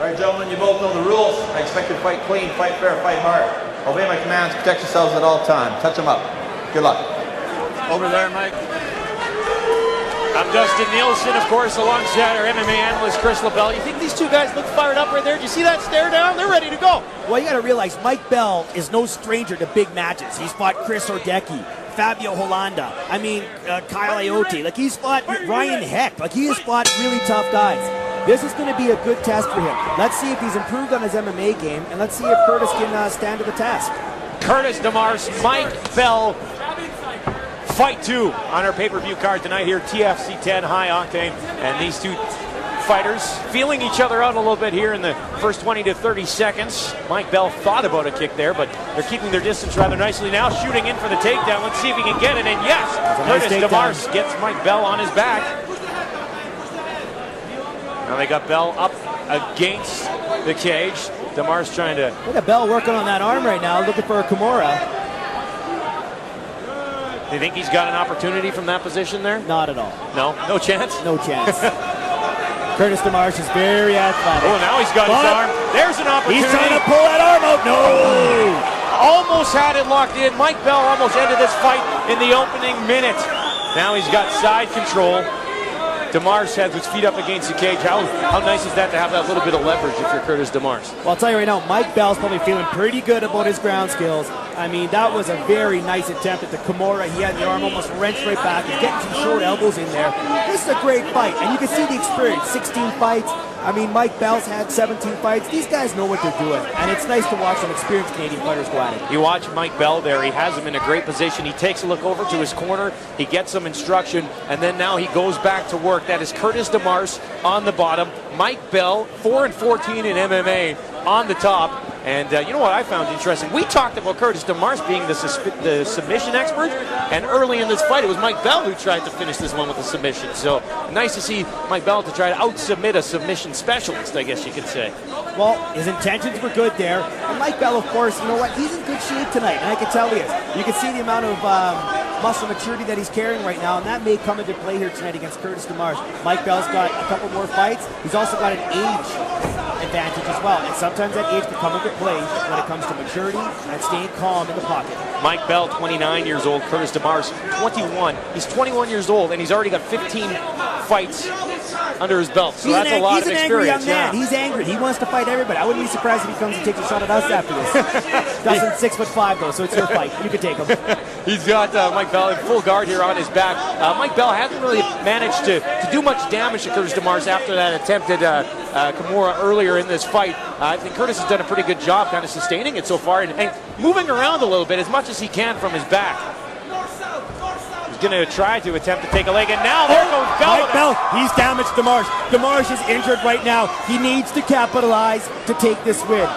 All right, gentlemen, you both know the rules. I expect you to fight clean, fight fair, fight hard. Obey my commands, protect yourselves at all times. Touch them up. Good luck. Over there, Mike. I'm Dustin Nielsen, of course, alongside our MMA analyst, Chris LaBelle. You think these two guys look fired up right there? Do you see that stare down? They're ready to go. Well, you got to realize Mike Bell is no stranger to big matches. He's fought Chris Ordecki, Fabio Holanda, Kyle Iote. Like, he's fought Ryan Heck. Like, he has fought really tough guys. This is going to be a good test for him. Let's see if he's improved on his MMA game, and let's see if Curtis can stand to the test. Curtis DeMars, Mike Bell. Fight 2 on our pay-per-view card tonight here, TFC 10 High Octane. And these two fighters feeling each other out a little bit here in the first 20 to 30 seconds. Mike Bell thought about a kick there, but they're keeping their distance rather nicely now. Shooting in for the takedown. Let's see if he can get it. And yes, Curtis DeMars gets Mike Bell on his back. Now they got Bell up against the cage. DeMars trying to... Look at Bell working on that arm right now, looking for a Kimura. Do you think he's got an opportunity from that position there? Not at all. No? No chance? No chance. Curtis DeMars is very athletic. Oh, now he's got his arm. There's an opportunity. He's trying to pull that arm out. No! Almost had it locked in. Mike Bell almost ended this fight in the opening minute. Now he's got side control. DeMars has his feet up against the cage. How nice is that to have that little bit of leverage if you're Curtis DeMars? Well, I'll tell you right now, Mike Bell's probably feeling pretty good about his ground skills. I mean, that was a very nice attempt at the Kimura. He had the arm almost wrenched right back. He's getting some short elbows in there. This is a great fight, and you can see the experience. 16 fights. I mean, Mike Bell's had 17 fights. These guys know what they're doing, and it's nice to watch some experienced Canadian fighters go at it. You watch Mike Bell there. He has him in a great position. He takes a look over to his corner. He gets some instruction, and then now he goes back to work. That is Curtis DeMars on the bottom. Mike Bell, 4-14 in MMA on the top. And you know what I found interesting? We talked about Curtis DeMars being the submission expert, and early in this fight, it was Mike Bell who tried to finish this one with a submission. So nice to see Mike Bell to try to out-submit a submission specialist, I guess you could say. Well, his intentions were good there. And Mike Bell, of course, you know what? He's in good shape tonight, and I can tell he is. You can see the amount of muscle maturity that he's carrying right now, and that may come into play here tonight against Curtis DeMars. Mike Bell's got a couple more fights. He's also got an age advantage as well, and sometimes that age can come into play when it comes to maturity and staying calm in the pocket. Mike Bell, 29 years old. Curtis DeMars, 21. He's 21 years old, and he's already got 15 fights under his belt. So that's a lot of experience. He's an angry young man. He's angry. He wants to fight everybody. I wouldn't be surprised if he comes and takes a shot at us after this. Dustin's 6'5" though, so it's your fight. You can take him. He's got Mike Bell in full guard here on his back. Mike Bell hasn't really managed to do much damage to Curtis DeMars after that attempted Kimura earlier in this fight. I think Curtis has done a pretty good job kind of sustaining it so far and moving around a little bit as much as he can from his back. He's going to try to attempt to take a leg, and now there goes Bell. Mike Bell, he's damaged DeMars. DeMars is injured right now. He needs to capitalize to take this win.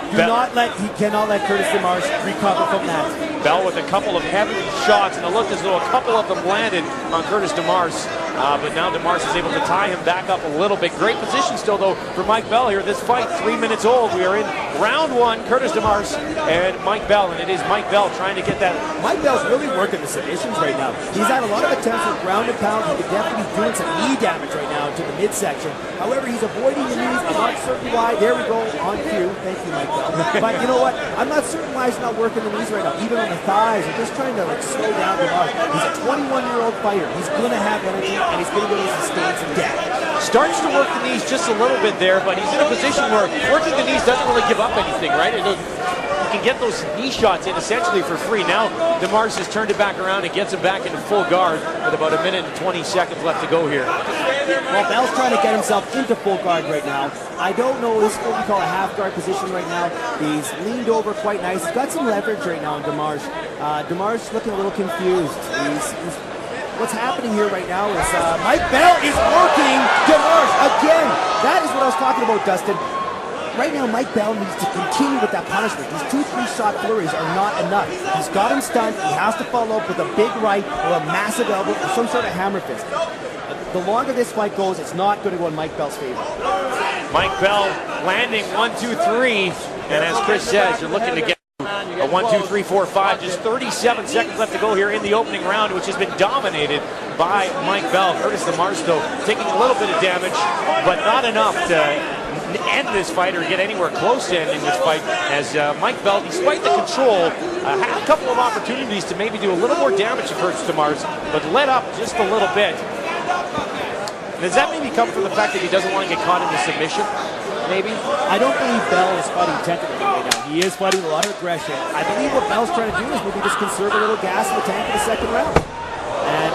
He cannot let Curtis DeMars recover from that. Bell with a couple of heavy shots, and it looked as though a couple of them landed on Curtis DeMars. But now DeMars is able to tie him back up a little bit. Great position still, though, for Mike Bell here. This fight, 3 minutes old. We are in round 1. Curtis DeMars and Mike Bell, and it is Mike Bell trying to get that. Mike Bell's really working the submissions right now. He's had a lot of attempts with ground and pound. He could definitely be doing some knee damage right now to the midsection. However, he's avoiding the knees. I'm not certain why. There we go, on cue. Thank you, Mike Bell. But you know what? I'm not certain why he's not working the knees right now, even on the thighs. He's just trying to slow down DeMars. He's a 21-year-old fighter. He's going to have energy, and he's going to go to sustain some damage. Starts to work the knees just a little bit there, but he's in a position where working the knees doesn't really give up anything, right? You can get those knee shots in essentially for free. Now DeMars has turned it back around and gets him back into full guard with about 1 minute and 20 seconds left to go here. Well, Bell's trying to get himself into full guard right now. I don't know, this is what we call a half guard position right now. He's leaned over quite nice. He's got some leverage right now on DeMars. DeMars looking a little confused. What's happening here right now is Mike Bell is working DeMars again. That is what I was talking about, Dustin. Right now, Mike Bell needs to continue with that punishment. These 2-3 shot flurries are not enough. He's got him stunned. He has to follow up with a big right or a massive elbow or some sort of hammer fist. The longer this fight goes, it's not going to go in Mike Bell's favor. Mike Bell landing 1, 2, 3. And as Chris says, you're looking to get a 1, 2, 3, 4, 5. Just 37 seconds left to go here in the opening round, which has been dominated by Mike Bell. Curtis DeMars, though, taking a little bit of damage, but not enough to end this fight or get anywhere close to ending this fight, as Mike Bell, despite the control, had a couple of opportunities to maybe do a little more damage to Curtis DeMars, but let up just a little bit. Does that maybe come from the fact that he doesn't want to get caught in the submission? Maybe? I don't believe Bell is fighting tentatively right now. He is fighting a lot of aggression. I believe what Bell's trying to do is maybe just conserve a little gas in the tank in the second round. And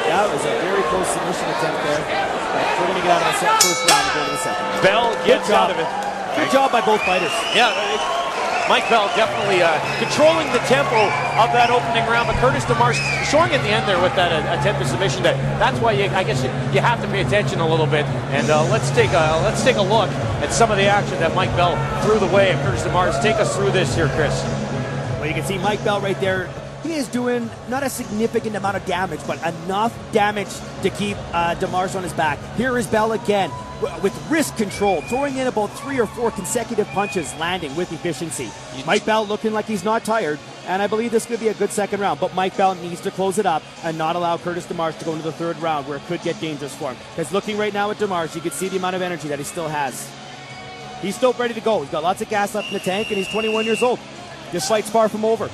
that was a very close submission attempt there. But we're going to get out of the first round and go to the second. Bell gets out of it. Good job by both fighters. Yeah, Mike Bell definitely controlling the tempo of that opening round, but Curtis DeMars showing at the end there with that attempted submission. That's why I guess you have to pay attention a little bit. And let's take a look at some of the action that Mike Bell threw the way of Curtis DeMars. Take us through this here, Chris. Well, you can see Mike Bell right there. He is doing not a significant amount of damage, but enough damage to keep DeMars on his back. Here is Bell again with wrist control, throwing in about 3 or 4 consecutive punches, landing with efficiency. Mike Bell looking like he's not tired, and I believe this could be a good second round, but Mike Bell needs to close it up and not allow Curtis DeMars to go into the third round where it could get dangerous for him. Because looking right now at DeMars, you can see the amount of energy that he still has. He's still ready to go. He's got lots of gas left in the tank, and he's 21 years old. This fight's far from over.